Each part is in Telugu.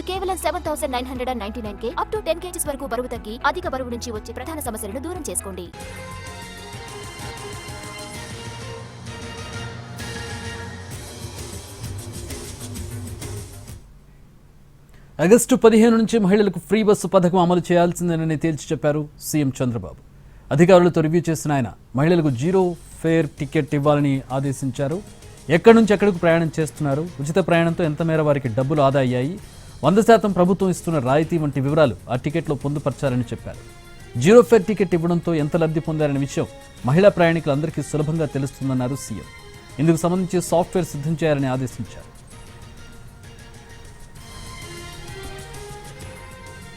కేవలం 7,999 అప్ టు 10 kgs వరకు బరువు తగ్గి అధిక బరువు నుంచి వచ్చే ప్రధాన సమస్యలను దూరం చేసుకోండి. ఆగస్టు 15 నుంచి మహిళలకు ఫ్రీ బస్సు పథకం అమలు చేయాల్సిందేనని తేల్చి చెప్పారు సీఎం చంద్రబాబు. అధికారులతో రివ్యూ చేసిన ఆయన మహిళలకు జీరో ఫేర్ టికెట్ ఇవ్వాలని ఆదేశించారు. ఎక్కడి నుంచి ఎక్కడికి ప్రయాణం చేస్తున్నారు, ఉచిత ప్రయాణంతో ఎంత మేర వారికి డబ్బులు ఆదా అయ్యాయి, 100% ప్రభుత్వం ఇస్తున్న రాయితీ వంటి వివరాలు ఆ టికెట్లో పొందుపరచాలని చెప్పారు. జీరో ఫేర్ టికెట్ ఇవ్వడంతో ఎంత లబ్ధి పొందారనే విషయం మహిళా ప్రయాణికులందరికీ సులభంగా తెలుస్తుందన్నారు సీఎం. ఇందుకు సంబంధించి సాఫ్ట్వేర్ సిద్ధం చేయాలని ఆదేశించారు.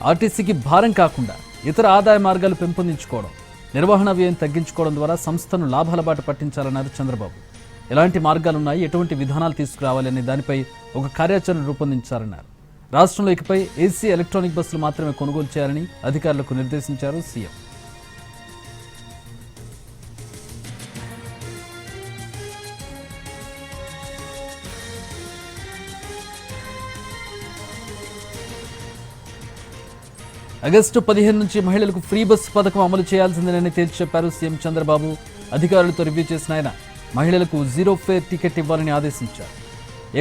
ఆర్టీసీకి భారం కాకుండా ఇతర ఆదాయ మార్గాలు పెంపొందించుకోవడం, నిర్వహణ వ్యయం తగ్గించుకోవడం ద్వారా సంస్థను లాభాల బాట పట్టించాలన్నారు చంద్రబాబు. ఎలాంటి మార్గాలున్నాయి, ఎటువంటి విధానాలు తీసుకురావాలి అనే దానిపై ఒక కార్యాచరణ రూపొందించారన్నారు. రాష్ట్రంలో ఇకపై ఏసీ ఎలక్ట్రానిక్ బస్సులు మాత్రమే కొనుగోలు చేయాలని అధికారులకు నిర్దేశించారు సీఎం. ఆగస్టు 15 నుంచి మహిళలకు ఫ్రీ బస్సు పథకం అమలు చేయాల్సిందేనని తేల్చి చెప్పారు సీఎం చంద్రబాబు. అధికారులతో రివ్యూ చేసిన ఆయన మహిళలకు జీరో ఫేర్ టికెట్ ఇవ్వాలని ఆదేశించారు.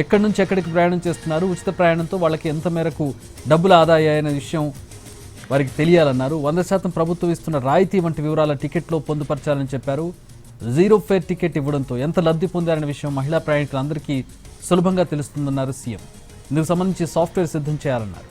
ఎక్కడి నుంచి ఎక్కడికి ప్రయాణం చేస్తున్నారు, ఉచిత ప్రయాణంతో వాళ్ళకి ఎంత మేరకు డబ్బులు ఆదా అయ్యాయనే విషయం వారికి తెలియాలన్నారు. 100% ప్రభుత్వం ఇస్తున్న రాయితీ వంటి వివరాల టికెట్లో పొందుపరచాలని చెప్పారు. జీరో ఫేర్ టికెట్ ఇవ్వడంతో ఎంత లబ్ధి పొందారనే విషయం మహిళా ప్రయాణికులందరికీ సులభంగా తెలుస్తుందన్నారు సీఎం. ఇందుకు సంబంధించి సాఫ్ట్వేర్ సిద్ధం చేయాలన్నారు.